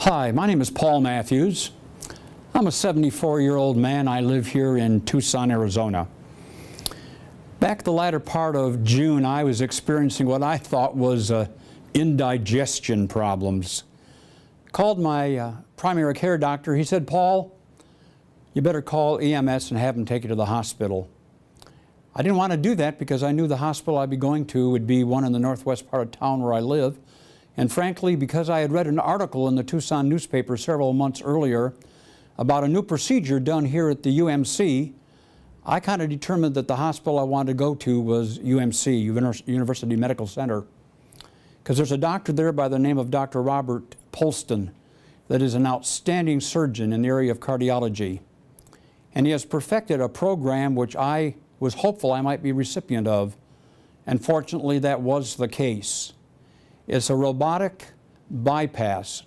Hi, my name is Paul Matthews. I'm a 74-year-old man. I live here in Tucson, Arizona. Back the latter part of June, I was experiencing what I thought was indigestion problems. Called my primary care doctor. He said, "Paul, you better call EMS and have them take you to the hospital." I didn't want to do that because I knew the hospital I'd be going to would be one in the northwest part of town where I live. And frankly, because I had read an article in the Tucson newspaper several months earlier about a new procedure done here at the UMC, I kind of determined that the hospital I wanted to go to was UMC, University Medical Center. Because there's a doctor there by the name of Dr. Robert Polston that is an outstanding surgeon in the area of cardiology. And he has perfected a program which I was hopeful I might be recipient of. And fortunately, that was the case. It's a robotic bypass.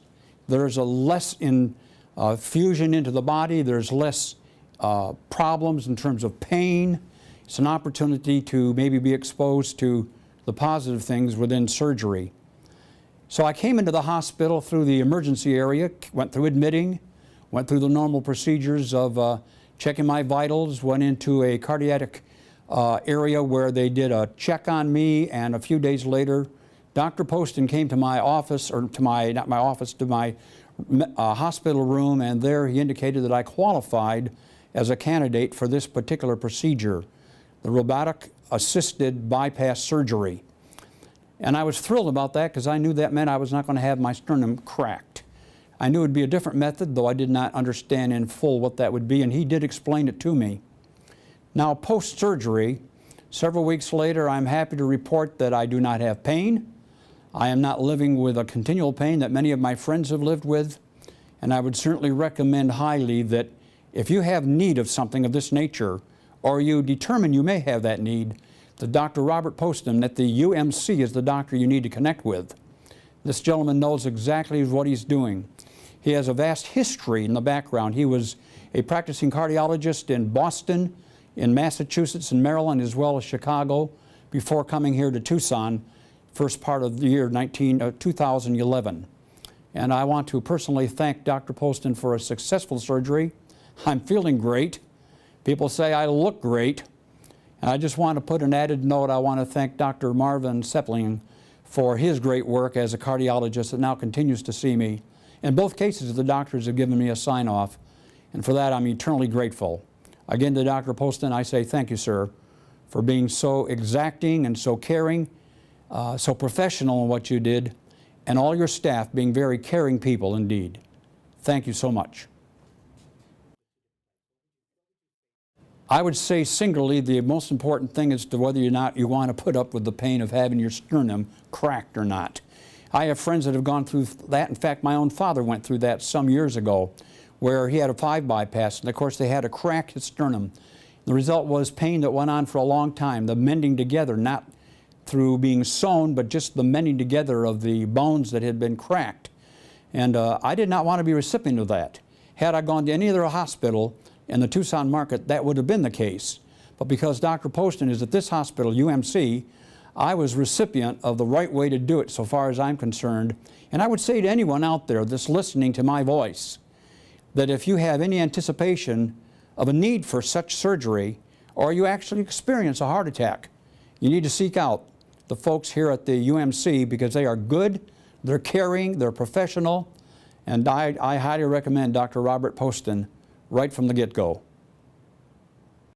There's a less fusion into the body. There's less problems in terms of pain. It's an opportunity to maybe be exposed to the positive things within surgery. So I came into the hospital through the emergency area, went through admitting, went through the normal procedures of checking my vitals, went into a cardiac area where they did a check on me, and a few days later, Dr. Poston came to my office, or to my, not my office, to my hospital room, and there he indicated that I qualified as a candidate for this particular procedure, the robotic assisted bypass surgery. And I was thrilled about that because I knew that meant I was not going to have my sternum cracked. I knew it would be a different method, though I did not understand in full what that would be, and he did explain it to me. Now, post-surgery, several weeks later, I'm happy to report that I do not have pain. I am not living with a continual pain that many of my friends have lived with, and I would certainly recommend highly that if you have need of something of this nature, or you determine you may have that need, the Dr. Robert Poston at the UMC is the doctor you need to connect with. This gentleman knows exactly what he's doing. He has a vast history in the background. He was a practicing cardiologist in Boston, in Massachusetts and Maryland, as well as Chicago, before coming here to Tucson, first part of the year 2011. And I want to personally thank Dr. Poston for a successful surgery. I'm feeling great. People say I look great. And I just want to put an added note. I want to thank Dr. Marvin Sepling for his great work as a cardiologist that now continues to see me. In both cases, the doctors have given me a sign-off, and for that I'm eternally grateful. Again, to Dr. Poston, I say thank you, sir, for being so exacting and so caring, so professional in what you did, and all your staff being very caring people indeed. Thank you so much. I would say singularly the most important thing is to whether or not you want to put up with the pain of having your sternum cracked or not. I have friends that have gone through that. In fact, my own father went through that some years ago, where he had a 5 bypass, and of course they had to crack his sternum. The result was pain that went on for a long time, the mending together, not through being sewn, but just the mending together of the bones that had been cracked. And I did not want to be a recipient of that. Had I gone to any other hospital in the Tucson market, that would have been the case. But because Dr. Poston is at this hospital, UMC, I was recipient of the right way to do it so far as I'm concerned. And I would say to anyone out there that's listening to my voice, that if you have any anticipation of a need for such surgery, or you actually experience a heart attack, you need to seek out the folks here at the UMC because they are good, they're caring, they're professional, and I highly recommend Dr. Robert Poston right from the get-go.